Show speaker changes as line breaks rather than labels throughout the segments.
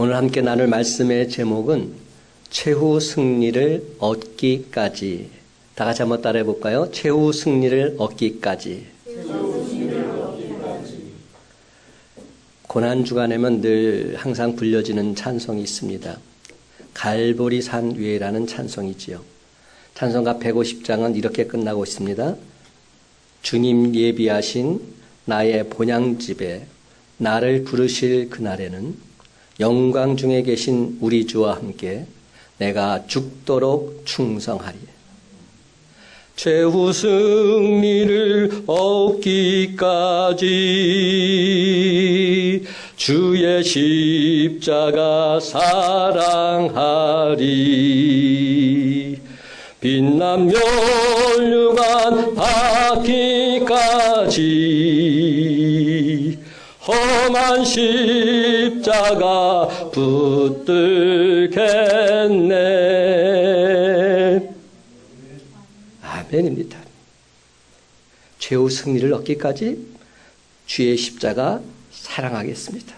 오늘 함께 나눌 말씀의 제목은 최후 승리를 얻기까지. 다 같이 한번 따라해 볼까요? 최후 승리를 얻기까지. 고난주간에면 늘 항상 불려지는 찬송이 있습니다. 갈보리 산 위에라는 찬송이지요. 찬송가 150장은 이렇게 끝나고 있습니다. 주님 예비하신 나의 본향집에 나를 부르실 그날에는 영광 중에 계신 우리 주와 함께 내가 죽도록 충성하리. 최후 승리를 얻기까지 주의 십자가 사랑하리. 빛난 면류관 받기까지 험한 십자가 붙들겠네. 아멘입니다. 최후 승리를 얻기까지 주의 십자가 사랑하겠습니다.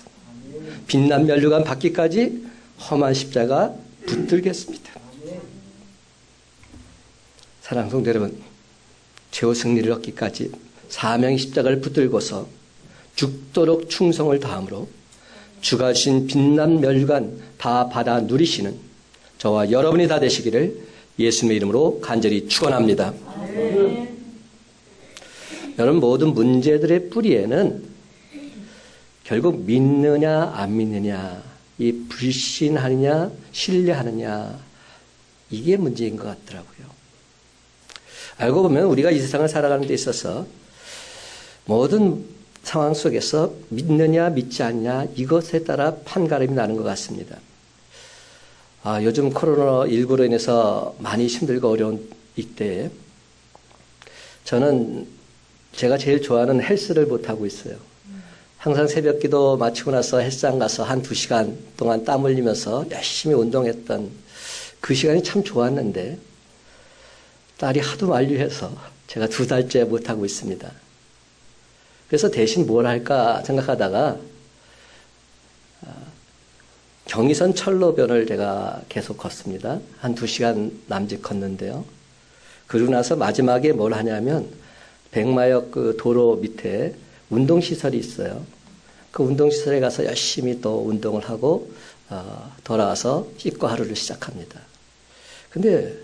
빛난 면류관 받기까지 험한 십자가 붙들겠습니다. 사랑하는 성도 여러분, 최후 승리를 얻기까지 사명의 십자가를 붙들고서 죽도록 충성을 다함으로 주가 주신 빛난 면류관 다 받아 누리시는 저와 여러분이 다 되시기를 예수님의 이름으로 간절히 축원합니다. 여러분, 모든 문제들의 뿌리에는 결국 믿느냐 안 믿느냐, 이 불신하느냐 신뢰하느냐, 이게 문제인 것 같더라고요. 알고 보면 우리가 이 세상을 살아가는 데 있어서 모든 상황 속에서 믿느냐 믿지 않느냐 이것에 따라 판가름이 나는 것 같습니다. 요즘 코로나19로 인해서 많이 힘들고 어려운 이때에 저는 제가 제일 좋아하는 헬스를 못하고 있어요. 항상 새벽 기도 마치고 나서 헬스장 가서 한 2시간 동안 땀 흘리면서 열심히 운동했던 그 시간이 참 좋았는데 딸이 하도 만류해서 제가 2달째 못하고 있습니다. 그래서 대신 뭘 할까 생각하다가 경의선 철로변을 제가 계속 걷습니다. 한 2시간 남짓 걷는데요. 그러고 나서 마지막에 뭘 하냐면 백마역 그 도로 밑에 운동시설이 있어요. 그 운동시설에 가서 열심히 또 운동을 하고 돌아와서 씻고 하루를 시작합니다. 근데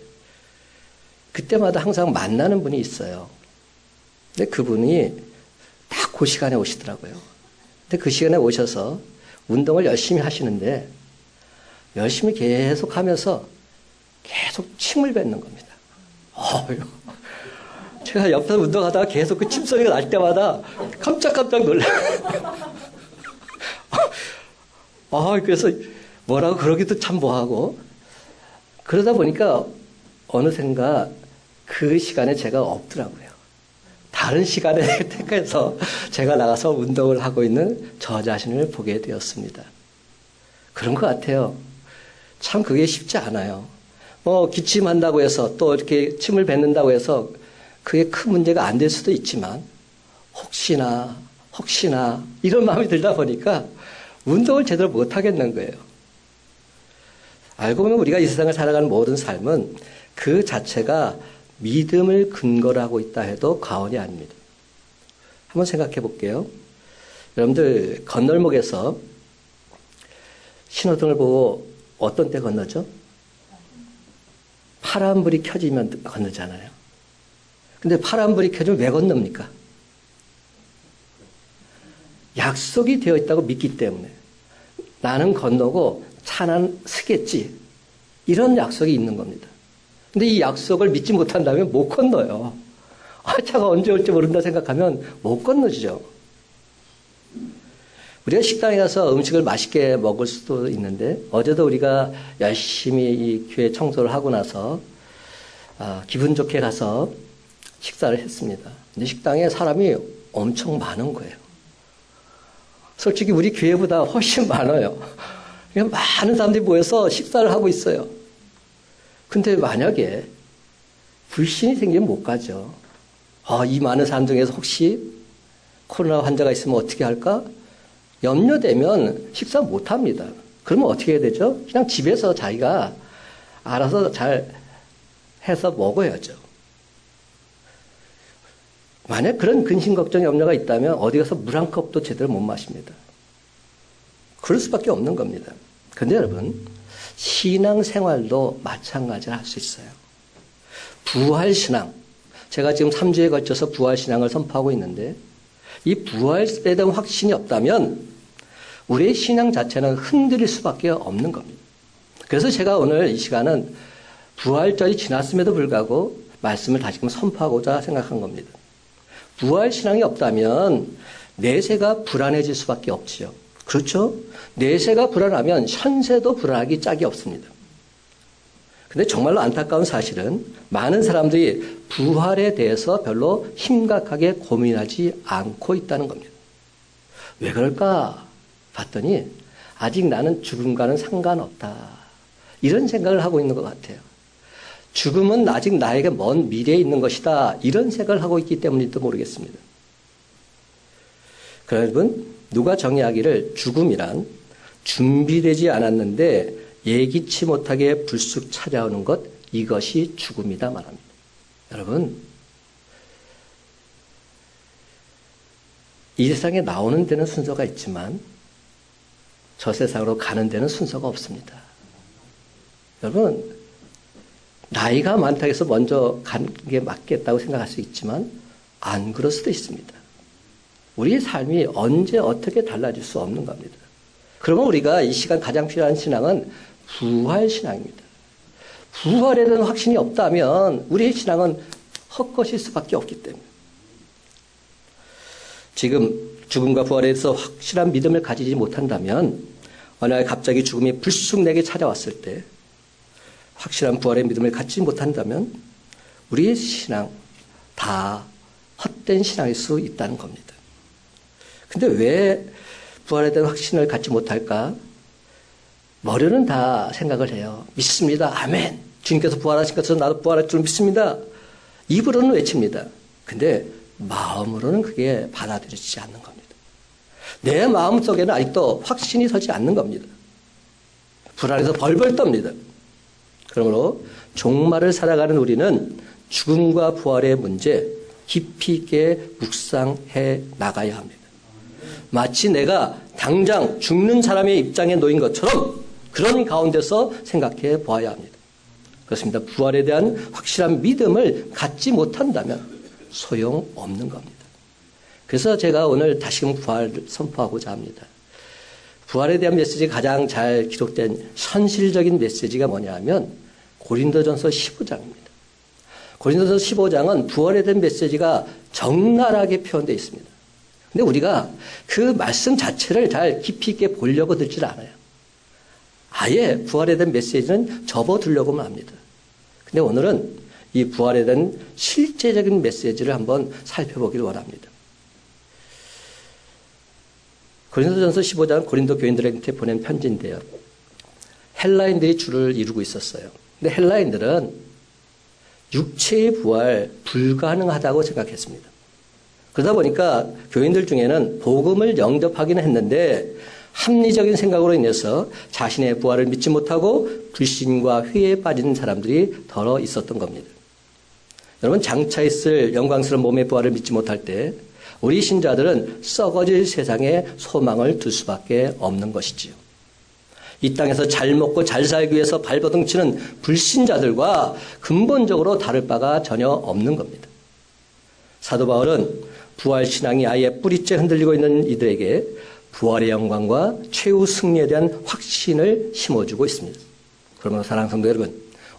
그때마다 항상 만나는 분이 있어요. 근데 그분이 딱 그 시간에 오시더라고요. 근데 그 시간에 오셔서 운동을 열심히 하시는데 열심히 계속 하면서 계속 침을 뱉는 겁니다. 제가 옆에서 운동하다가 계속 그 침소리가 날 때마다 깜짝깜짝 놀라요. 그래서 뭐라고 그러기도 참 뭐하고, 그러다 보니까 어느샌가 그 시간에 제가 없더라고요. 다른 시간에 택해서 제가 나가서 운동을 하고 있는 저 자신을 보게 되었습니다. 그런 것 같아요. 참 그게 쉽지 않아요. 기침한다고 해서 또 이렇게 침을 뱉는다고 해서 그게 큰 문제가 안 될 수도 있지만 혹시나 이런 마음이 들다 보니까 운동을 제대로 못 하겠는 거예요. 알고 보면 우리가 이 세상을 살아가는 모든 삶은 그 자체가 믿음을 근거로 하고 있다 해도 과언이 아닙니다. 한번 생각해 볼게요. 여러분들 건널목에서 신호등을 보고 어떤 때 건너죠? 파란불이 켜지면 건너잖아요. 근데 파란불이 켜지면 왜 건넙니까? 약속이 되어 있다고 믿기 때문에 나는 건너고 차는 서겠지, 이런 약속이 있는 겁니다. 근데 이 약속을 믿지 못한다면 못 건너요. 차가 언제 올지 모른다 생각하면 못 건너죠. 우리가 식당에 가서 음식을 맛있게 먹을 수도 있는데, 어제도 우리가 열심히 이 교회 청소를 하고 나서 기분 좋게 가서 식사를 했습니다. 근데 식당에 사람이 엄청 많은 거예요. 솔직히 우리 교회보다 훨씬 많아요. 그냥 많은 사람들이 모여서 식사를 하고 있어요. 근데 만약에 불신이 생기면 못 가죠. 이 많은 사람 중에서 혹시 코로나 환자가 있으면 어떻게 할까? 염려되면 식사 못 합니다. 그러면 어떻게 해야 되죠? 그냥 집에서 자기가 알아서 잘 해서 먹어야죠. 만약 그런 근심 걱정 염려가 있다면 어디 가서 물 한 컵도 제대로 못 마십니다. 그럴 수밖에 없는 겁니다. 그런데 여러분, 신앙생활도 마찬가지로 할 수 있어요. 부활신앙, 제가 지금 3주에 걸쳐서 부활신앙을 선포하고 있는데 이 부활에 대한 확신이 없다면 우리의 신앙 자체는 흔들릴 수밖에 없는 겁니다. 그래서 제가 오늘 이 시간은 부활절이 지났음에도 불구하고 말씀을 다시금 선포하고자 생각한 겁니다. 부활신앙이 없다면 내세가 불안해질 수밖에 없지요. 그렇죠? 내세가 불안하면 현세도 불안하기 짝이 없습니다. 근데 정말로 안타까운 사실은 많은 사람들이 부활에 대해서 별로 심각하게 고민하지 않고 있다는 겁니다. 왜 그럴까 봤더니 아직 나는 죽음과는 상관없다. 이런 생각을 하고 있는 것 같아요. 죽음은 아직 나에게 먼 미래에 있는 것이다. 이런 생각을 하고 있기 때문일지도 모르겠습니다. 여러분, 누가 정의하기를 죽음이란 준비되지 않았는데 예기치 못하게 불쑥 찾아오는 것, 이것이 죽음이다 말합니다. 여러분, 이 세상에 나오는 데는 순서가 있지만 저 세상으로 가는 데는 순서가 없습니다. 여러분, 나이가 많다고 해서 먼저 가는 게 맞겠다고 생각할 수 있지만 안 그럴 수도 있습니다. 우리의 삶이 언제 어떻게 달라질 수 없는 겁니다. 그러면 우리가 이 시간 가장 필요한 신앙은 부활신앙입니다. 부활에 대한 확신이 없다면 우리의 신앙은 헛것일 수밖에 없기 때문에 지금 죽음과 부활에 대해서 확실한 믿음을 가지지 못한다면 어느 날 갑자기 죽음이 불쑥 내게 찾아왔을 때 확실한 부활의 믿음을 갖지 못한다면 우리의 신앙 다 헛된 신앙일 수 있다는 겁니다. 근데 왜 부활에 대한 확신을 갖지 못할까? 머리는 다 생각을 해요. 믿습니다. 아멘. 주님께서 부활하신 것처럼 나도 부활할 줄 믿습니다. 입으로는 외칩니다. 근데 마음으로는 그게 받아들여지지 않는 겁니다. 내 마음속에는 아직도 확신이 서지 않는 겁니다. 불안해서 벌벌 떱니다. 그러므로 종말을 살아가는 우리는 죽음과 부활의 문제 깊이 있게 묵상해 나가야 합니다. 마치 내가 당장 죽는 사람의 입장에 놓인 것처럼 그런 가운데서 생각해 보아야 합니다. 그렇습니다. 부활에 대한 확실한 믿음을 갖지 못한다면 소용없는 겁니다. 그래서 제가 오늘 다시금 부활을 선포하고자 합니다. 부활에 대한 메시지가 가장 잘 기록된 현실적인 메시지가 뭐냐 하면 고린도전서 15장입니다. 고린도전서 15장은 부활에 대한 메시지가 적나라하게 표현되어 있습니다. 근데 우리가 그 말씀 자체를 잘 깊이 있게 보려고 들질 않아요. 아예 부활에 대한 메시지는 접어두려고만 합니다. 근데 오늘은 이 부활에 대한 실제적인 메시지를 한번 살펴보기를 원합니다. 고린도전서 15장은 고린도 교인들한테 보낸 편지인데요. 헬라인들이 주를 이루고 있었어요. 근데 헬라인들은 육체의 부활 불가능하다고 생각했습니다. 그러다 보니까 교인들 중에는 복음을 영접하기는 했는데 합리적인 생각으로 인해서 자신의 부활을 믿지 못하고 불신과 회의에 빠지는 사람들이 더러 있었던 겁니다. 여러분, 장차 있을 영광스러운 몸의 부활을 믿지 못할 때 우리 신자들은 썩어질 세상에 소망을 둘 수밖에 없는 것이지요. 이 땅에서 잘 먹고 잘 살기 위해서 발버둥 치는 불신자들과 근본적으로 다를 바가 전혀 없는 겁니다. 사도 바울은 부활신앙이 아예 뿌리째 흔들리고 있는 이들에게 부활의 영광과 최후 승리에 대한 확신을 심어주고 있습니다. 그러므로 사랑하는 성도 여러분,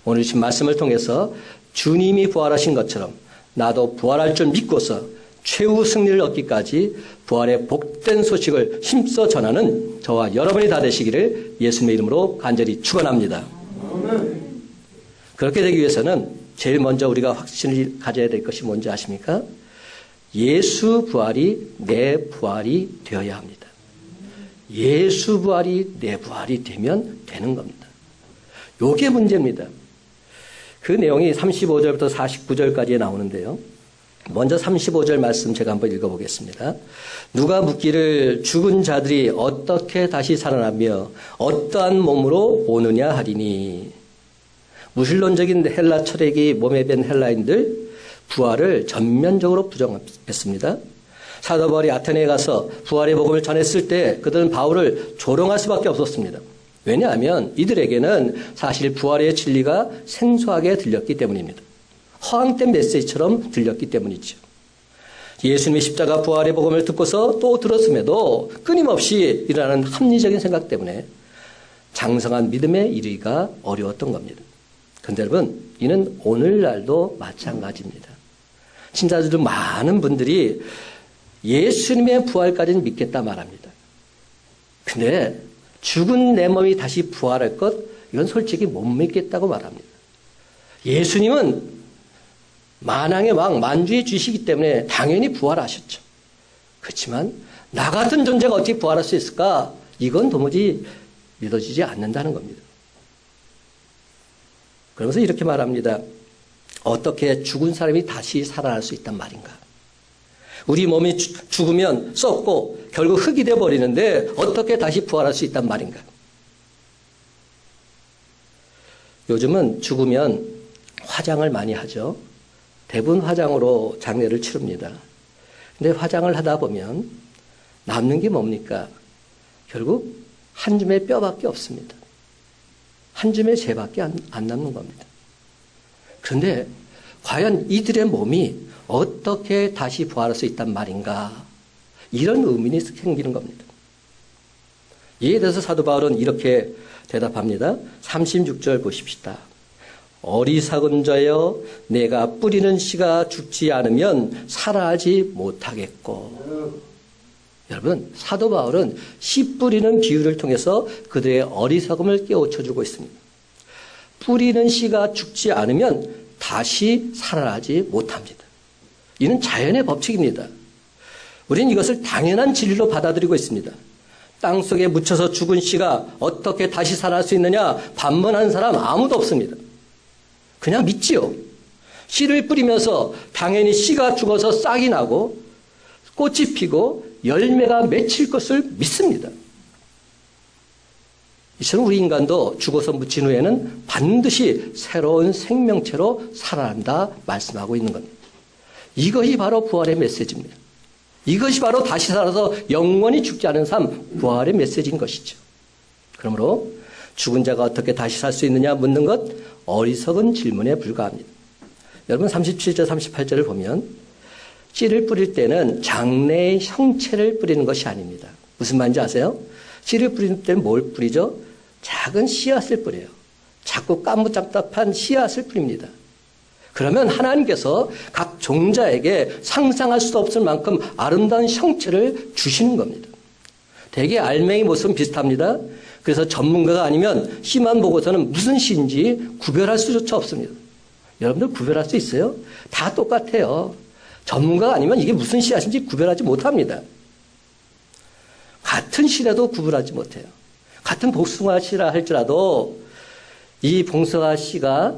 오늘 주신 말씀을 통해서 주님이 부활하신 것처럼 나도 부활할 줄 믿고서 최후 승리를 얻기까지 부활의 복된 소식을 힘써 전하는 저와 여러분이 다 되시기를 예수님의 이름으로 간절히 축원합니다. 그렇게 되기 위해서는 제일 먼저 우리가 확신을 가져야 될 것이 뭔지 아십니까? 예수 부활이 내 부활이 되어야 합니다. 예수 부활이 내 부활이 되면 되는 겁니다. 요게 문제입니다. 그 내용이 35절부터 49절까지 나오는데요. 먼저 35절 말씀 제가 한번 읽어보겠습니다. 누가 묻기를 죽은 자들이 어떻게 다시 살아나며 어떠한 몸으로 오느냐 하리니. 무신론적인 헬라 철학이 몸에 밴 헬라인들 부활을 전면적으로 부정했습니다. 사도 바울이 아테네에 가서 부활의 복음을 전했을 때 그들은 바울을 조롱할 수밖에 없었습니다. 왜냐하면 이들에게는 사실 부활의 진리가 생소하게 들렸기 때문입니다. 허황된 메시지처럼 들렸기 때문이죠. 예수님의 십자가 부활의 복음을 듣고서 또 들었음에도 끊임없이 일어나는 합리적인 생각 때문에 장성한 믿음에 이르기가 어려웠던 겁니다. 그런데 여러분, 이는 오늘날도 마찬가지입니다. 신자들도 많은 분들이 예수님의 부활까지는 믿겠다 말합니다. 근데 죽은 내 몸이 다시 부활할 것, 이건 솔직히 못 믿겠다고 말합니다. 예수님은 만왕의 왕, 만주의 주시기 때문에 당연히 부활하셨죠. 그렇지만 나 같은 존재가 어떻게 부활할 수 있을까? 이건 도무지 믿어지지 않는다는 겁니다. 그러면서 이렇게 말합니다. 어떻게 죽은 사람이 다시 살아날 수 있단 말인가? 우리 몸이 죽으면 썩고 결국 흙이 되어버리는데 어떻게 다시 부활할 수 있단 말인가? 요즘은 죽으면 화장을 많이 하죠. 대부분 화장으로 장례를 치릅니다. 근데 화장을 하다 보면 남는 게 뭡니까? 결국 한 줌의 뼈밖에 없습니다. 한 줌의 재밖에 안 남는 겁니다. 그런데 과연 이들의 몸이 어떻게 다시 부활할 수 있단 말인가? 이런 의문이 생기는 겁니다. 이에 대해서 사도 바울은 이렇게 대답합니다. 36절 보십시다. 어리석은 자여, 내가 뿌리는 씨가 죽지 않으면 살아나지 못하겠고. 여러분, 사도 바울은 씨 뿌리는 비유를 통해서 그들의 어리석음을 깨우쳐주고 있습니다. 뿌리는 씨가 죽지 않으면 다시 살아나지 못합니다. 이는 자연의 법칙입니다. 우리는 이것을 당연한 진리로 받아들이고 있습니다. 땅속에 묻혀서 죽은 씨가 어떻게 다시 살아날 수 있느냐 반문하는 사람 아무도 없습니다. 그냥 믿지요. 씨를 뿌리면서 당연히 씨가 죽어서 싹이 나고 꽃이 피고 열매가 맺힐 것을 믿습니다. 이처럼 우리 인간도 죽어서 묻힌 후에는 반드시 새로운 생명체로 살아난다 말씀하고 있는 겁니다. 이것이 바로 부활의 메시지입니다. 이것이 바로 다시 살아서 영원히 죽지 않은 삶, 부활의 메시지인 것이죠. 그러므로 죽은 자가 어떻게 다시 살 수 있느냐 묻는 것, 어리석은 질문에 불과합니다. 여러분 37절 38절을 보면 씨를 뿌릴 때는 장래의 형체를 뿌리는 것이 아닙니다. 무슨 말인지 아세요? 씨를 뿌릴 때는 뭘 뿌리죠? 작은 씨앗을 뿌려요. 작고 까무잡잡한 씨앗을 뿌립니다. 그러면 하나님께서 각 종자에게 상상할 수 없을 만큼 아름다운 형체를 주시는 겁니다. 대개 알맹이 모습은 비슷합니다. 그래서 전문가가 아니면 씨만 보고서는 무슨 씨인지 구별할 수조차 없습니다. 여러분들 구별할 수 있어요? 다 똑같아요. 전문가가 아니면 이게 무슨 씨앗인지 구별하지 못합니다. 같은 씨라도 구별하지 못해요. 같은 복숭아 씨라 할지라도 이 복숭아 씨가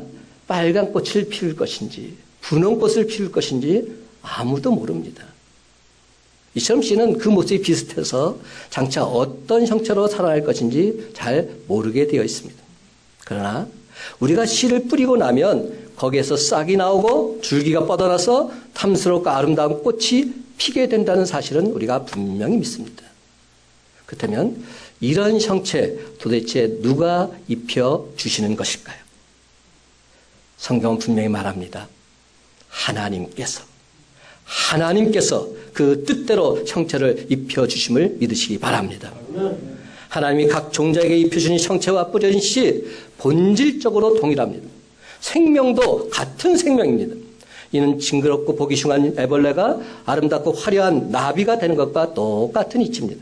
빨간 꽃을 피울 것인지 분홍 꽃을 피울 것인지 아무도 모릅니다. 이처럼 씨는 그 모습이 비슷해서 장차 어떤 형체로 살아날 것인지 잘 모르게 되어 있습니다. 그러나 우리가 씨를 뿌리고 나면 거기에서 싹이 나오고 줄기가 뻗어나서 탐스럽고 아름다운 꽃이 피게 된다는 사실은 우리가 분명히 믿습니다. 그렇다면 이런 형체 도대체 누가 입혀주시는 것일까요? 성경은 분명히 말합니다. 하나님께서 그 뜻대로 형체를 입혀주심을 믿으시기 바랍니다. 하나님이 각 종자에게 입혀주신 형체와 뿌려진 씨 본질적으로 동일합니다. 생명도 같은 생명입니다. 이는 징그럽고 보기 흉한 애벌레가 아름답고 화려한 나비가 되는 것과 똑같은 이치입니다.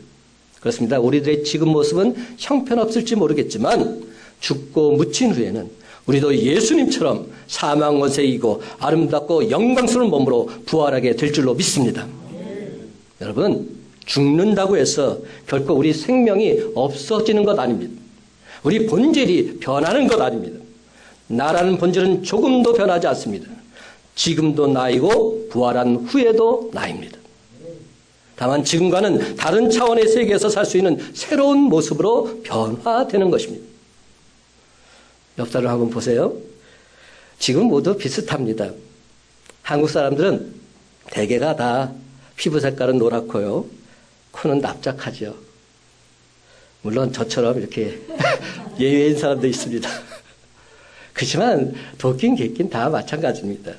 그렇습니다. 우리들의 지금 모습은 형편없을지 모르겠지만 죽고 묻힌 후에는 우리도 예수님처럼 사망 원세 이기고 아름답고 영광스러운 몸으로 부활하게 될 줄로 믿습니다. 여러분, 죽는다고 해서 결코 우리 생명이 없어지는 것 아닙니다. 우리 본질이 변하는 것 아닙니다. 나라는 본질은 조금도 변하지 않습니다. 지금도 나이고 부활한 후에도 나입니다. 다만 지금과는 다른 차원의 세계에서 살 수 있는 새로운 모습으로 변화되는 것입니다. 옆 사람 한번 보세요. 지금 모두 비슷합니다. 한국 사람들은 대개가 다 피부 색깔은 노랗고요. 코는 납작하죠. 물론 저처럼 이렇게 예외인 사람도 있습니다. 그렇지만 도끼인 객긴 다 마찬가지입니다.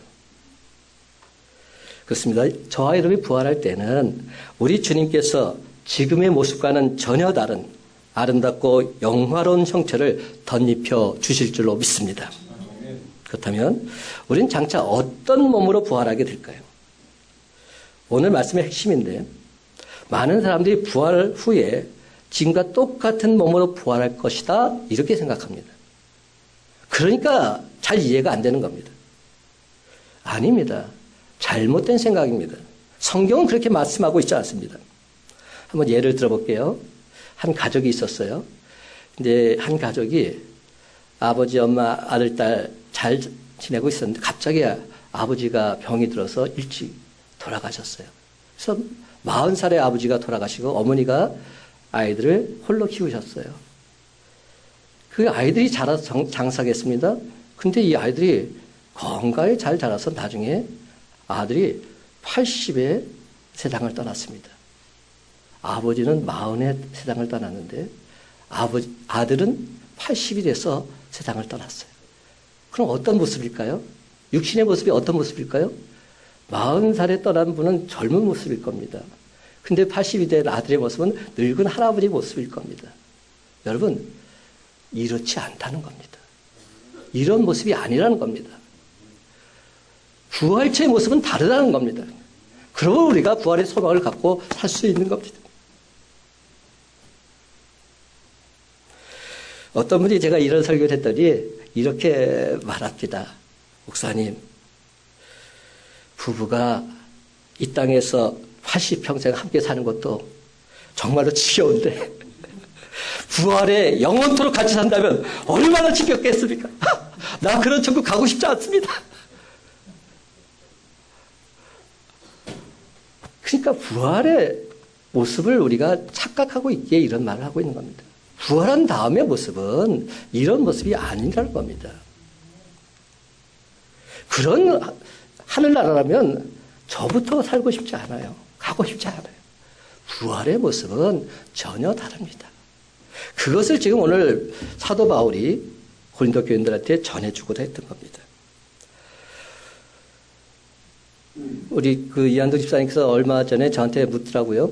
그렇습니다. 저와 여러분이 부활할 때는 우리 주님께서 지금의 모습과는 전혀 다른 아름답고 영화로운 형체를 덧입혀 주실 줄로 믿습니다. 그렇다면 우리는 장차 어떤 몸으로 부활하게 될까요? 오늘 말씀의 핵심인데 많은 사람들이 부활 후에 지금과 똑같은 몸으로 부활할 것이다 이렇게 생각합니다. 그러니까 잘 이해가 안 되는 겁니다. 아닙니다. 잘못된 생각입니다. 성경은 그렇게 말씀하고 있지 않습니다. 한번 예를 들어볼게요. 한 가족이 있었어요. 이제 한 가족이 아버지, 엄마, 아들, 딸 잘 지내고 있었는데 갑자기 아버지가 병이 들어서 일찍 돌아가셨어요. 그래서 40살의 아버지가 돌아가시고 어머니가 아이들을 홀로 키우셨어요. 그 아이들이 자라서 장사겠습니다. 근데 이 아이들이 건강히 잘 자라서 나중에 아들이 80에 세상을 떠났습니다. 아버지는 40에 세상을 떠났는데 아들은 80이 돼서 세상을 떠났어요. 그럼 어떤 모습일까요? 육신의 모습이 어떤 모습일까요? 40살에 떠난 분은 젊은 모습일 겁니다. 근데 80이 된 아들의 모습은 늙은 할아버지 모습일 겁니다. 여러분, 이렇지 않다는 겁니다. 이런 모습이 아니라는 겁니다. 부활체의 모습은 다르다는 겁니다. 그러면 우리가 부활의 소망을 갖고 살 수 있는 겁니다. 어떤 분이 제가 이런 설교를 했더니 이렇게 말합니다. 목사님, 부부가 이 땅에서 80평생 함께 사는 것도 정말로 지겨운데 부활에 영원토록 같이 산다면 얼마나 지겹겠습니까? 나 그런 천국 가고 싶지 않습니다. 그러니까 부활의 모습을 우리가 착각하고 있기에 이런 말을 하고 있는 겁니다. 부활한 다음의 모습은 이런 모습이 아니라는 겁니다. 그런 하늘나라라면 저부터 살고 싶지 않아요. 가고 싶지 않아요. 부활의 모습은 전혀 다릅니다. 그것을 지금 오늘 사도 바울이 고린도 교인들한테 전해주고자 했던 겁니다. 우리 이한도 집사님께서 얼마 전에 저한테 묻더라고요.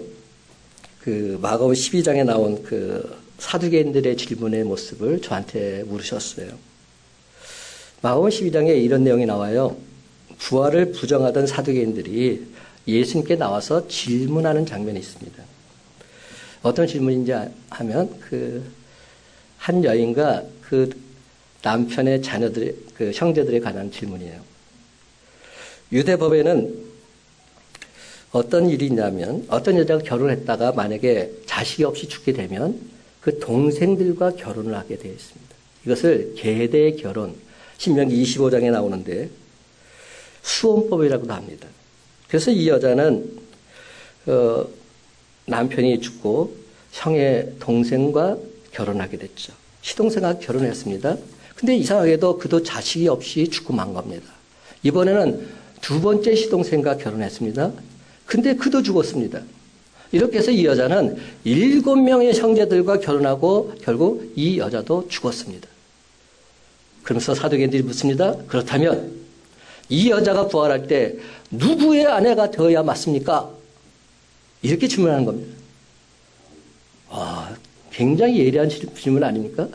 마가복음 12장에 나온 사두개인들의 질문의 모습을 저한테 물으셨어요. 마가복음 12장에 이런 내용이 나와요. 부활을 부정하던 사두개인들이 예수님께 나와서 질문하는 장면이 있습니다. 어떤 질문인지 하면 한 여인과 남편의 자녀들의 형제들에 관한 질문이에요. 유대법에는 어떤 일이 있냐면 어떤 여자가 결혼했다가 만약에 자식이 없이 죽게 되면 그 동생들과 결혼을 하게 되어 있습니다. 이것을 계대 결혼, 신명기 25장에 나오는데 수혼법이라고도 합니다. 그래서 이 여자는 남편이 죽고 형의 동생과 결혼하게 됐죠. 시동생과 결혼했습니다. 근데 이상하게도 그도 자식이 없이 죽고 만 겁니다. 이번에는 두 번째 시동생과 결혼했습니다. 근데 그도 죽었습니다. 이렇게 해서 이 여자는 7명의 형제들과 결혼하고 결국 이 여자도 죽었습니다. 그러면서 사두개인들이 묻습니다. 그렇다면 이 여자가 부활할 때 누구의 아내가 되어야 맞습니까? 이렇게 질문하는 겁니다. 굉장히 예리한 질문 아닙니까?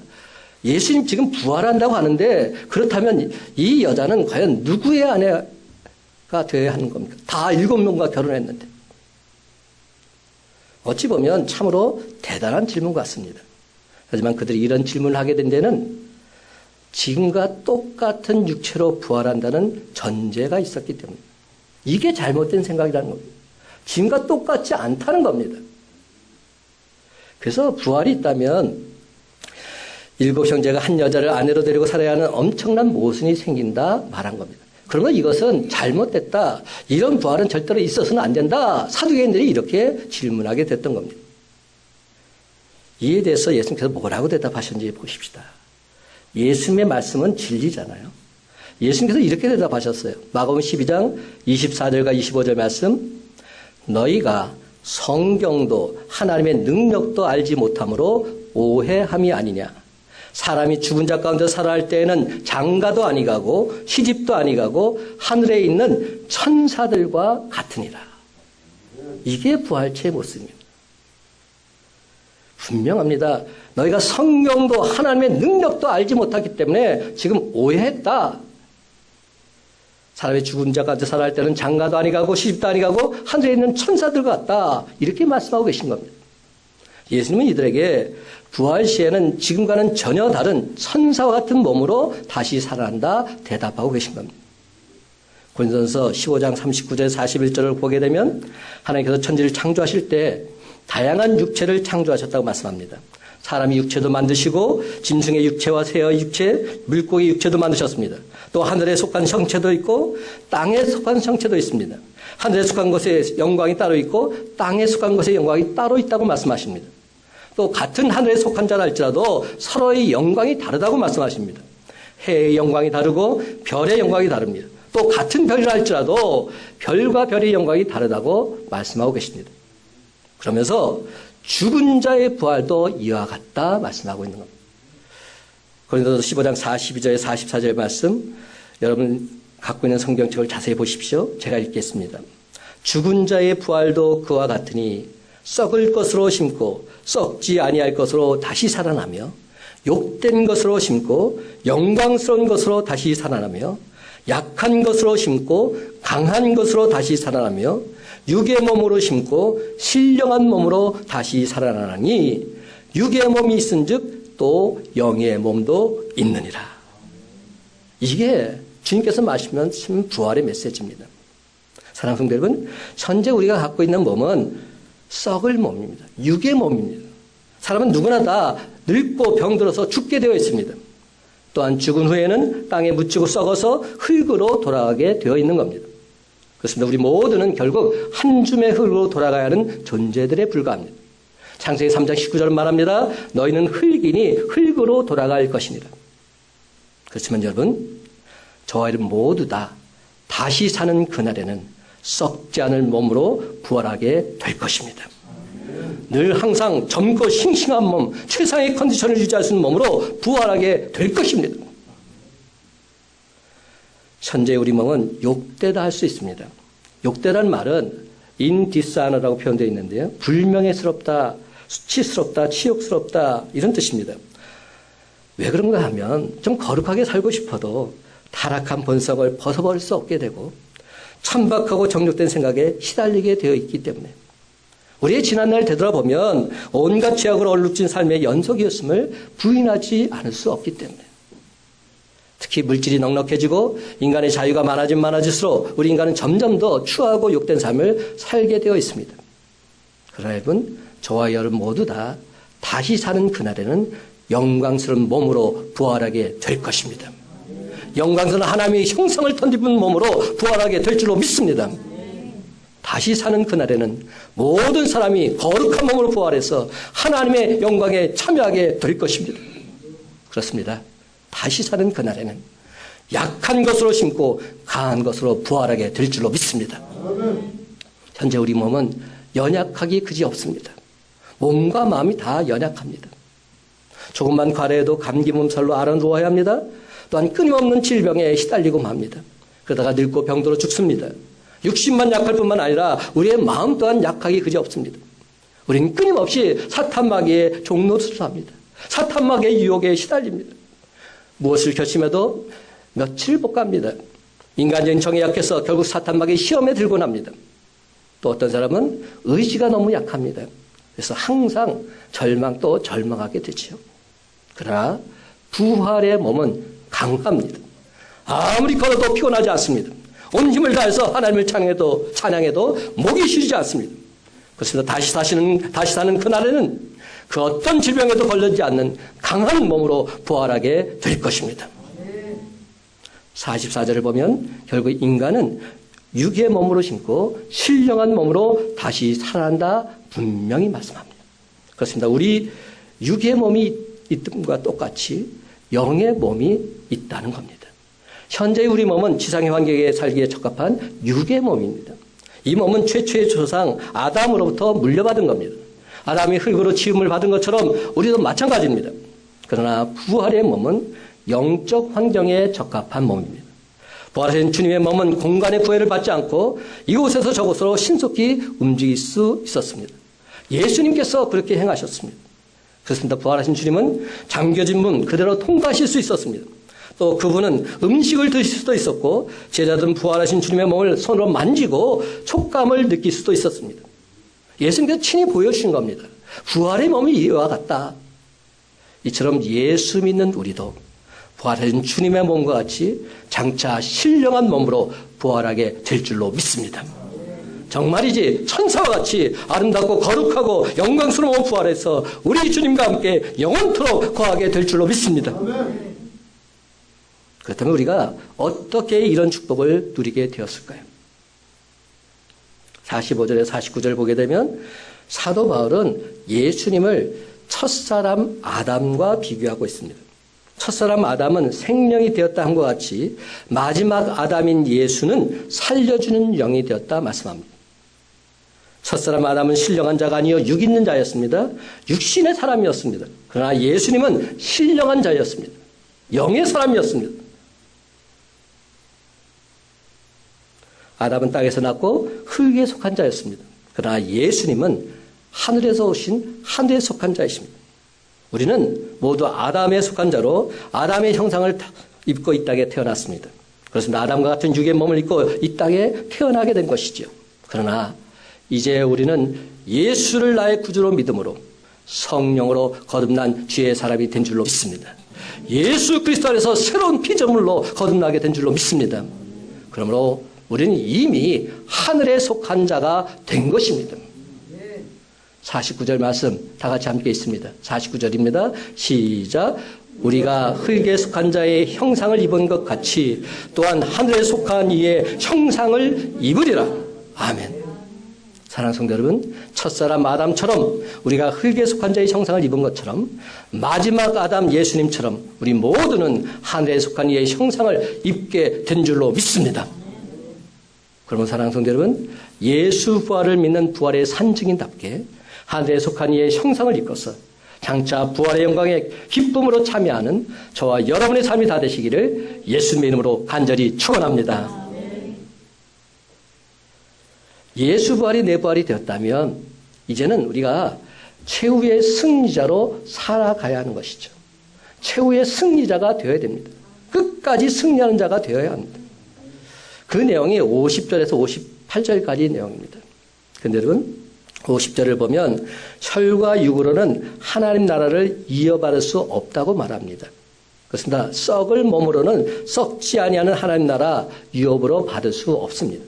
예수님 지금 부활한다고 하는데 그렇다면 이 여자는 과연 누구의 아내가 되어야 하는 겁니까? 다 7명과 결혼했는데. 어찌 보면 참으로 대단한 질문 같습니다. 하지만 그들이 이런 질문을 하게 된 데는 지금과 똑같은 육체로 부활한다는 전제가 있었기 때문입니다. 이게 잘못된 생각이라는 겁니다. 지금과 똑같지 않다는 겁니다. 그래서 부활이 있다면 7 형제가 한 여자를 아내로 데리고 살아야 하는 엄청난 모순이 생긴다 말한 겁니다. 그러면 이것은 잘못됐다. 이런 부활은 절대로 있어서는 안 된다. 사두개인들이 이렇게 질문하게 됐던 겁니다. 이에 대해서 예수님께서 뭐라고 대답하셨는지 보십시다. 예수님의 말씀은 진리잖아요. 예수님께서 이렇게 대답하셨어요. 마가복음 12장 24절과 25절 말씀. 너희가 성경도 하나님의 능력도 알지 못함으로 오해함이 아니냐. 사람이 죽은 자 가운데 살아갈 때에는 장가도 아니가고 시집도 아니가고 하늘에 있는 천사들과 같으니라. 이게 부활체의 모습입니다. 분명합니다. 너희가 성경도 하나님의 능력도 알지 못하기 때문에 지금 오해했다. 사람이 죽은 자 가운데 살아갈 때는 장가도 아니가고 시집도 아니가고 하늘에 있는 천사들 같다. 이렇게 말씀하고 계신 겁니다. 예수님은 이들에게 부활 시에는 지금과는 전혀 다른 천사와 같은 몸으로 다시 살아난다 대답하고 계신 겁니다. 고린도전서 15장 39절 41절을 보게 되면 하나님께서 천지를 창조하실 때 다양한 육체를 창조하셨다고 말씀합니다. 사람의 육체도 만드시고 짐승의 육체와 새의 육체, 물고기 육체도 만드셨습니다. 또 하늘에 속한 성체도 있고 땅에 속한 성체도 있습니다. 하늘에 속한 것의 영광이 따로 있고 땅에 속한 것의 영광이 따로 있다고 말씀하십니다. 또 같은 하늘에 속한 자라 할지라도 서로의 영광이 다르다고 말씀하십니다. 해의 영광이 다르고 별의 영광이 다릅니다. 또 같은 별이라 할지라도 별과 별의 영광이 다르다고 말씀하고 계십니다. 그러면서 죽은 자의 부활도 이와 같다 말씀하고 있는 겁니다. 고린도서 15장 42절에 44절 말씀, 여러분 갖고 있는 성경책을 자세히 보십시오. 제가 읽겠습니다. 죽은 자의 부활도 그와 같으니 썩을 것으로 심고 썩지 아니할 것으로 다시 살아나며 욕된 것으로 심고 영광스러운 것으로 다시 살아나며 약한 것으로 심고 강한 것으로 다시 살아나며 육의 몸으로 심고 신령한 몸으로 다시 살아나니 육의 몸이 있은즉 또 영의 몸도 있느니라. 이게 주님께서 말씀하신 부활의 메시지입니다. 사랑하는 성도 여러분, 현재 우리가 갖고 있는 몸은 썩을 몸입니다. 육의 몸입니다. 사람은 누구나 다 늙고 병들어서 죽게 되어 있습니다. 또한 죽은 후에는 땅에 묻히고 썩어서 흙으로 돌아가게 되어 있는 겁니다. 그렇습니다. 우리 모두는 결국 한 줌의 흙으로 돌아가야 하는 존재들에 불과합니다. 창세기 3장 19절은 말합니다. 너희는 흙이니 흙으로 돌아갈 것이니라. 그렇지만 여러분, 저와 여러분 모두 다 다시 사는 그날에는 썩지 않을 몸으로 부활하게 될 것입니다. 늘 항상 젊고 싱싱한 몸, 최상의 컨디션을 유지할 수 있는 몸으로 부활하게 될 것입니다. 현재 우리 몸은 욕되다 할 수 있습니다. 욕되다는 말은 인디스아너라고 표현되어 있는데요. 불명예스럽다, 수치스럽다, 치욕스럽다 이런 뜻입니다. 왜 그런가 하면 좀 거룩하게 살고 싶어도 타락한 본성을 벗어버릴 수 없게 되고 천박하고 정욕된 생각에 시달리게 되어 있기 때문에 우리의 지난날 되돌아보면 온갖 죄악으로 얼룩진 삶의 연속이었음을 부인하지 않을 수 없기 때문에 특히 물질이 넉넉해지고 인간의 자유가 많아질수록 우리 인간은 점점 더 추하고 욕된 삶을 살게 되어 있습니다. 그러나 여러분, 저와 여러분 모두 다 다시 사는 그날에는 영광스러운 몸으로 부활하게 될 것입니다. 영광스러운 하나님의 형상을 덧입은 몸으로 부활하게 될 줄로 믿습니다. 다시 사는 그날에는 모든 사람이 거룩한 몸으로 부활해서 하나님의 영광에 참여하게 될 것입니다. 그렇습니다. 다시 사는 그날에는 약한 것으로 심고 강한 것으로 부활하게 될 줄로 믿습니다. 현재 우리 몸은 연약하기 그지 없습니다. 몸과 마음이 다 연약합니다. 조금만 과래해도 감기 몸살로 앓아 누워야 합니다. 또한 끊임없는 질병에 시달리고 맙니다. 그러다가 늙고 병들어 죽습니다. 육신만 약할 뿐만 아니라 우리의 마음 또한 약하기 그지 없습니다. 우리는 끊임없이 사탄마귀의 종노릇을 사탄마귀의 유혹에 시달립니다. 무엇을 결심해도 며칠 못 갑니다. 인간적인 정에 약해서 결국 사탄마귀의 시험에 들고 납니다. 또 어떤 사람은 의지가 너무 약합니다. 그래서 항상 절망 또 절망하게 되죠. 그러나 부활의 몸은 강합니다. 아무리 걸어도 피곤하지 않습니다. 온 힘을 다해서 하나님을 찬양해도 목이 쉬지 않습니다. 그래서 다시 사는 그날에는 그 어떤 질병에도 걸리지 않는 강한 몸으로 부활하게 될 것입니다. 44절을 보면 결국 인간은 육의 몸으로 신고 신령한 몸으로 다시 살아난다 분명히 말씀합니다. 그렇습니다. 우리 육의 몸이 있음과 똑같이 영의 몸이 있다는 겁니다. 현재 우리 몸은 지상의 환경에 살기에 적합한 육의 몸입니다. 이 몸은 최초의 조상 아담으로부터 물려받은 겁니다. 아담이 흙으로 지음을 받은 것처럼 우리도 마찬가지입니다. 그러나 부활의 몸은 영적 환경에 적합한 몸입니다. 부활하신 주님의 몸은 공간의 구애를 받지 않고 이곳에서 저곳으로 신속히 움직일 수 있었습니다. 예수님께서 그렇게 행하셨습니다. 그렇습니다. 부활하신 주님은 잠겨진 문 그대로 통과하실 수 있었습니다. 또 그분은 음식을 드실 수도 있었고 제자들은 부활하신 주님의 몸을 손으로 만지고 촉감을 느낄 수도 있었습니다. 예수님께서 친히 보여주신 겁니다. 부활의 몸이 이와 같다. 이처럼 예수 믿는 우리도 부활하신 주님의 몸과 같이 장차 신령한 몸으로 부활하게 될 줄로 믿습니다. 정말이지 천사와 같이 아름답고 거룩하고 영광스러운 부활해서 우리 주님과 함께 영원토록 거하게 될 줄로 믿습니다. 그렇다면 우리가 어떻게 이런 축복을 누리게 되었을까요? 45절에 49절 보게 되면 사도 바울은 예수님을 첫사람 아담과 비교하고 있습니다. 첫사람 아담은 생명이 되었다 함과 같이 마지막 아담인 예수는 살려주는 영이 되었다 말씀합니다. 첫사람 아담은 신령한 자가 아니요 육 있는 자였습니다. 육신의 사람이었습니다. 그러나 예수님은 신령한 자였습니다. 영의 사람이었습니다. 아담은 땅에서 났고 흙에 속한 자였습니다. 그러나 예수님은 하늘에서 오신 하늘에 속한 자이십니다. 우리는 모두 아담에 속한 자로 아담의 형상을 입고 이 땅에 태어났습니다. 그렇습니다. 아담과 같은 육의 몸을 입고 이 땅에 태어나게 된 것이죠. 그러나 이제 우리는 예수를 나의 구주로 믿음으로 성령으로 거듭난 주의 사람이 된 줄로 믿습니다. 예수 그리스도 안에서 새로운 피조물로 거듭나게 된 줄로 믿습니다. 그러므로 우리는 이미 하늘에 속한 자가 된 것입니다. 49절 말씀 다 같이 함께 있습니다. 49절입니다. 시작. 우리가 흙에 속한 자의 형상을 입은 것 같이 또한 하늘에 속한 이의 형상을 입으리라. 아멘. 사랑하는 성도 여러분, 첫사람 아담처럼 우리가 흙에 속한 자의 형상을 입은 것처럼 마지막 아담 예수님처럼 우리 모두는 하늘에 속한 이의 형상을 입게 된 줄로 믿습니다. 그러면 사랑하는 성도 여러분, 예수 부활을 믿는 부활의 산증인답게 하늘에 속한 이의 형상을 입고서 장차 부활의 영광에 기쁨으로 참여하는 저와 여러분의 삶이 다 되시기를 예수님의 이름으로 간절히 축원합니다. 예수 부활이 내 부활이 되었다면 이제는 우리가 최후의 승리자로 살아가야 하는 것이죠. 최후의 승리자가 되어야 됩니다. 끝까지 승리하는 자가 되어야 합니다. 그 내용이 50절에서 58절까지 내용입니다. 그런데 여러분 50절을 보면 혈과 육으로는 하나님 나라를 이어받을 수 없다고 말합니다. 그렇습니다. 썩을 몸으로는 썩지 아니하는 하나님 나라 유업으로 받을 수 없습니다.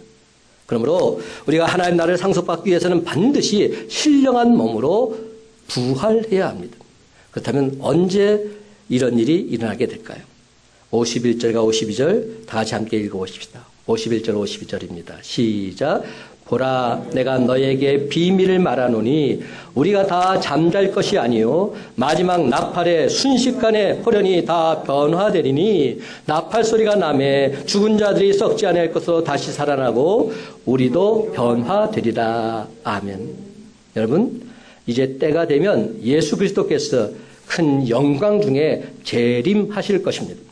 그러므로 우리가 하나님 나라를 상속받기 위해서는 반드시 신령한 몸으로 부활해야 합니다. 그렇다면 언제 이런 일이 일어나게 될까요? 51절과 52절 다 같이 함께 읽어보십시다. 51절 52절입니다. 시작. 보라 내가 너에게 비밀을 말하노니 우리가 다 잠잘 것이 아니요 마지막 나팔에 순식간에 호련히 다 변화되리니 나팔 소리가 나매 죽은 자들이 썩지 아니할 것으로 다시 살아나고 우리도 변화되리라. 아멘. 여러분 이제 때가 되면 예수 그리스도께서 큰 영광 중에 재림하실 것입니다.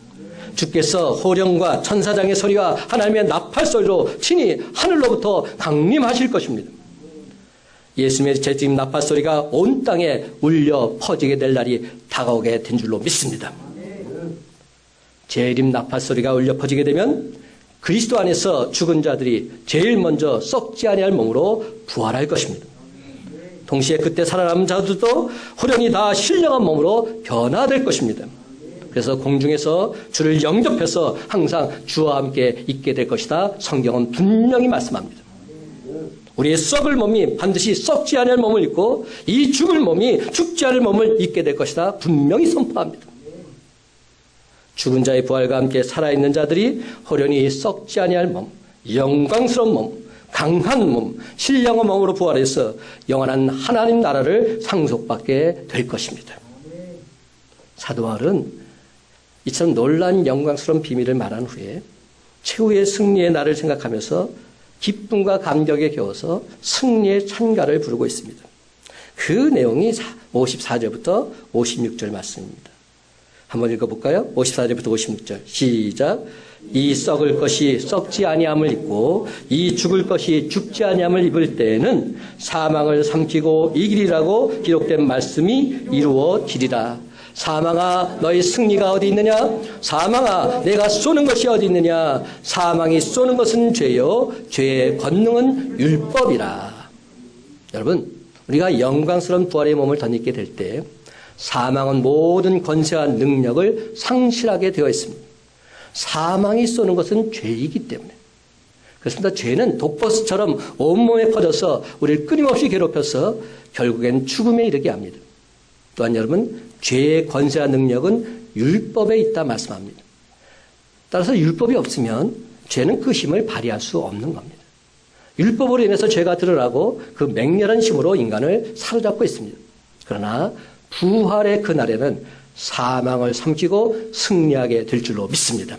주께서 호령과 천사장의 소리와 하나님의 나팔 소리로 친히 하늘로부터 강림하실 것입니다. 예수님의 재림 나팔 소리가 온 땅에 울려 퍼지게 될 날이 다가오게 된 줄로 믿습니다. 재림 나팔 소리가 울려 퍼지게 되면 그리스도 안에서 죽은 자들이 제일 먼저 썩지 아니할 몸으로 부활할 것입니다. 동시에 그때 살아남은 자들도 호련히 다 신령한 몸으로 변화될 것입니다. 그래서 공중에서 주를 영접해서 항상 주와 함께 있게 될 것이다. 성경은 분명히 말씀합니다. 우리의 썩을 몸이 반드시 썩지 않을 몸을 입고 이 죽을 몸이 죽지 않을 몸을 입게 될 것이다. 분명히 선포합니다. 죽은 자의 부활과 함께 살아있는 자들이 호련히 썩지 아니할 몸, 영광스러운 몸, 강한 몸, 신령한 몸으로 부활해서 영원한 하나님 나라를 상속받게 될 것입니다. 사도 바울은 이처럼 놀라운 영광스러운 비밀을 말한 후에 최후의 승리의 날을 생각하면서 기쁨과 감격에 겨워서 승리의 찬가를 부르고 있습니다. 그 내용이 54절부터 56절 말씀입니다. 한번 읽어볼까요? 54절부터 56절 시작. 이 썩을 것이 썩지 아니함을 입고 이 죽을 것이 죽지 아니함을 입을 때에는 사망을 삼키고 이기리라고 기록된 말씀이 이루어지리라. 사망아 너희 승리가 어디 있느냐? 사망아 내가 쏘는 것이 어디 있느냐? 사망이 쏘는 것은 죄요 죄의 권능은 율법이라. 여러분, 우리가 영광스러운 부활의 몸을 덧입게 될 때 사망은 모든 권세와 능력을 상실하게 되어 있습니다. 사망이 쏘는 것은 죄이기 때문에. 그렇습니다. 죄는 독버스처럼 온몸에 퍼져서 우리를 끊임없이 괴롭혀서 결국엔 죽음에 이르게 합니다. 또한 여러분, 죄의 권세와 능력은 율법에 있다 말씀합니다. 따라서 율법이 없으면 죄는 그 힘을 발휘할 수 없는 겁니다. 율법으로 인해서 죄가 드러나고 그 맹렬한 힘으로 인간을 사로잡고 있습니다. 그러나 부활의 그날에는 사망을 삼키고 승리하게 될 줄로 믿습니다.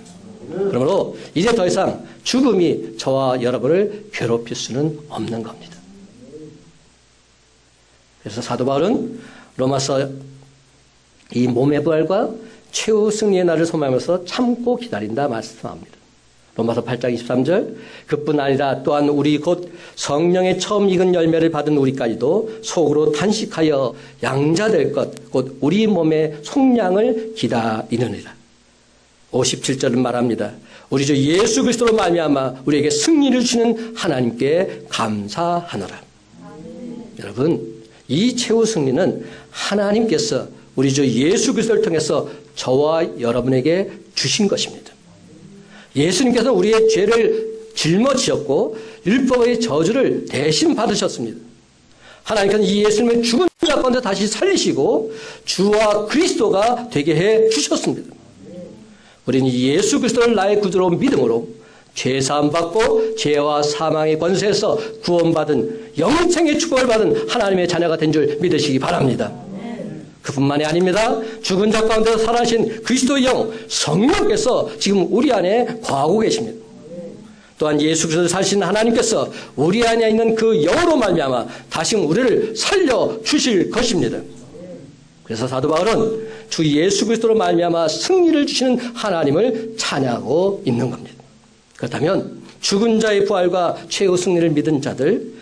그러므로 이제 더 이상 죽음이 저와 여러분을 괴롭힐 수는 없는 겁니다. 그래서 사도 바울은 로마서 이 몸의 부활과 최후 승리의 날을 소망하면서 참고 기다린다 말씀합니다. 로마서 8장 23절 그뿐 아니라 또한 우리 곧 성령의 처음 익은 열매를 받은 우리까지도 속으로 탄식하여 양자될 것 곧 우리 몸의 속량을 기다리느니라. 57절은 말합니다. 우리 주 예수 그리스도로 말미암아 우리에게 승리를 주시는 하나님께 감사하노라. 여러분, 이 최후 승리는 하나님께서 우리 주 예수 그리스도를 통해서 저와 여러분에게 주신 것입니다. 예수님께서 우리의 죄를 짊어지셨고 율법의 저주를 대신 받으셨습니다. 하나님께서는 이 예수님을 죽은 자 가운데 다시 살리시고 주와 그리스도가 되게 해 주셨습니다. 우리는 예수 그리스도를 나의 구주로 믿음으로 죄사함 받고 죄와 사망의 권세에서 구원받은 영생의 축복을 받은 하나님의 자녀가 된 줄 믿으시기 바랍니다. 그뿐만이 아닙니다. 죽은 자 가운데서 살아신 그리스도의 영 성령께서 지금 우리 안에 거하고 계십니다. 또한 예수 그리스도를 살신 하나님께서 우리 안에 있는 그 영으로 말미암아 다시 우리를 살려 주실 것입니다. 그래서 사도 바울은 주 예수 그리스도로 말미암아 승리를 주시는 하나님을 찬양하고 있는 겁니다. 그렇다면 죽은 자의 부활과 최후 승리를 믿은 자들,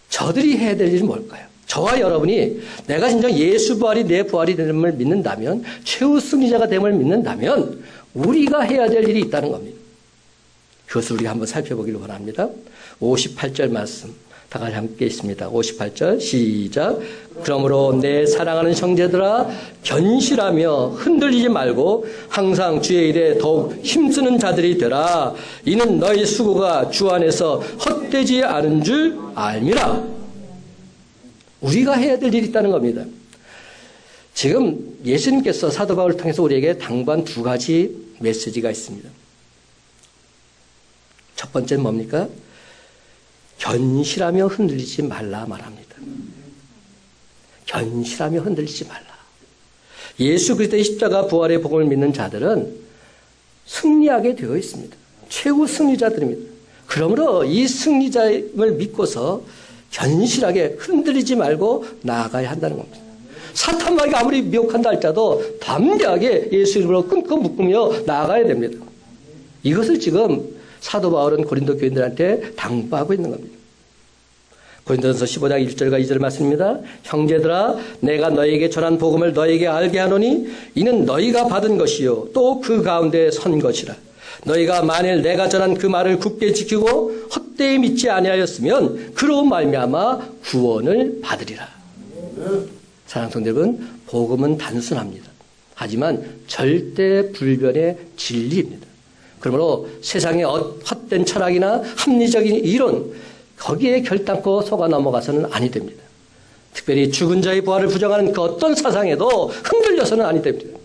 저들이 해야 될 일이 뭘까요? 저와 여러분이 내가 진정 예수 부활이 내 부활이 됨을 믿는다면, 최후 승리자가 됨을 믿는다면 우리가 해야 될 일이 있다는 겁니다. 그것을 우리가 한번 살펴보기를 원합니다. 58절 말씀 다 같이 함께 있습니다. 58절 시작. 그러므로 내 사랑하는 형제들아 견실하며 흔들리지 말고 항상 주의 일에 더욱 힘쓰는 자들이 되라. 이는 너희 수고가 주 안에서 헛되지 않은 줄 알미라. 우리가 해야 될 일이 있다는 겁니다. 지금 예수님께서 사도 바울을 통해서 우리에게 당부한 두 가지 메시지가 있습니다. 첫 번째는 뭡니까? 견실하며 흔들리지 말라 말합니다. 견실하며 흔들리지 말라. 예수 그리스도의 십자가 부활의 복음을 믿는 자들은 승리하게 되어 있습니다. 최후 승리자들입니다. 그러므로 이 승리자임을 믿고서 견실하게 흔들리지 말고 나아가야 한다는 겁니다. 사탄 마귀가 아무리 미혹한다 할지라도 담대하게 예수 이름으로 끊고 묶으며 나아가야 됩니다. 이것을 지금 사도 바울은 고린도 교인들한테 당부하고 있는 겁니다. 고린도전서 15장 1절과 2절 말씀입니다. 형제들아 내가 너희에게 전한 복음을 너희에게 알게 하노니 이는 너희가 받은 것이요 또 그 가운데 선 것이라. 너희가 만일 내가 전한 그 말을 굳게 지키고 헛되이 믿지 아니하였으면 그로 말미암아 구원을 받으리라. 사랑하는 성도 여러분, 복음은 단순합니다. 하지만 절대 불변의 진리입니다. 그러므로 세상의 헛된 철학이나 합리적인 이론 거기에 결단코 속아 넘어가서는 아니 됩니다. 특별히 죽은 자의 부활을 부정하는 그 어떤 사상에도 흔들려서는 아니 됩니다.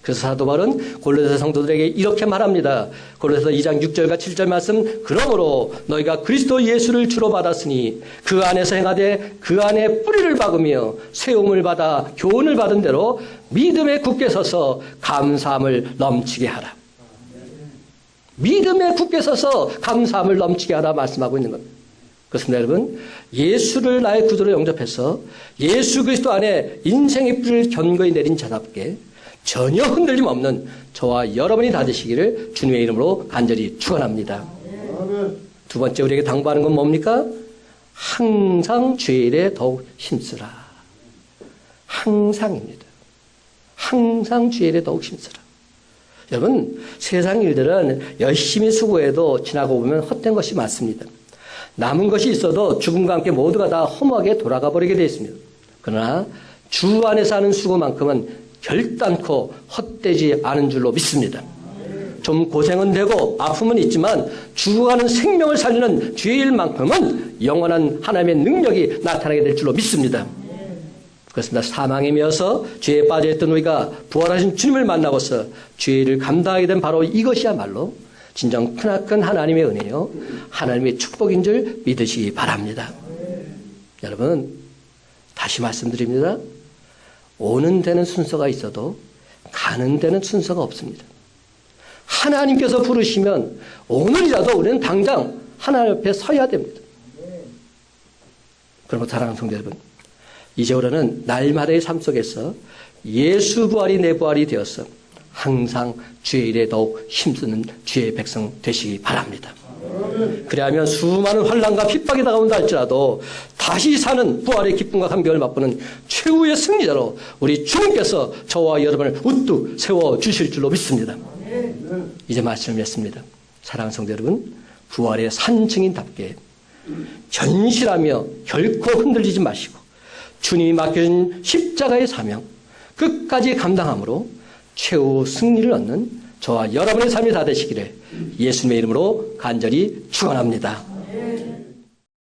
그래서 사도 바울은 골로새 성도들에게 이렇게 말합니다. 골로새 2장 6절과 7절 말씀, 그러므로 너희가 그리스도 예수를 주로 받았으니 그 안에서 행하되 그 안에 뿌리를 박으며 세움을 받아 교훈을 받은 대로 믿음에 굳게 서서 감사함을 넘치게 하라. 믿음에 굳게 서서 감사함을 넘치게 하라 말씀하고 있는 겁니다. 그렇습니다, 여러분. 예수를 나의 구주로 영접해서 예수 그리스도 안에 인생의 뿌리를 견고히 내린 자답게 전혀 흔들림 없는 저와 여러분이 다 되시기를 주님의 이름으로 간절히 축원합니다. 두 번째 우리에게 당부하는 건 뭡니까? 항상 주의 일에 더욱 힘쓰라. 항상입니다. 항상 주의 일에 더욱 힘쓰라. 여러분, 세상 일들은 열심히 수고해도 지나고 보면 헛된 것이 많습니다. 남은 것이 있어도 죽음과 함께 모두가 다 허무하게 돌아가 버리게 되어 있습니다. 그러나 주 안에서 하는 수고만큼은 결단코 헛되지 않은 줄로 믿습니다. 좀 고생은 되고 아픔은 있지만 죽어가는 생명을 살리는 주의 일만큼은 영원한 하나님의 능력이 나타나게 될 줄로 믿습니다. 그렇습니다. 사망에 매여서 죄에 빠져있던 우리가 부활하신 주님을 만나고서 주의 일을 감당하게 된 바로 이것이야말로 진정 크나큰 하나님의 은혜요, 하나님의 축복인 줄 믿으시기 바랍니다. 여러분, 다시 말씀드립니다. 오는 데는 순서가 있어도 가는 데는 순서가 없습니다. 하나님께서 부르시면 오늘이라도 우리는 당장 하나님 앞에 서야 됩니다. 그러므로 사랑하는 성도 여러분, 이제 우리는 날마다의 삶 속에서 예수 부활이 내 부활이 되어서 항상 주의 일에 더욱 힘쓰는 주의 백성 되시기 바랍니다. 그래야면 수많은 환난과 핍박이 다가온다 할지라도 다시 사는 부활의 기쁨과 감격을 맛보는 최후의 승리자로 우리 주님께서 저와 여러분을 우뚝 세워주실 줄로 믿습니다. 이제 말씀을 맺습니다. 사랑하는 성도 여러분, 부활의 산증인답게 견실하며 결코 흔들리지 마시고 주님이 맡겨준 십자가의 사명 끝까지 감당함으로 최후 승리를 얻는 저와 여러분의 삶이 다 되시기를 예수님의 이름으로 간절히 축원합니다.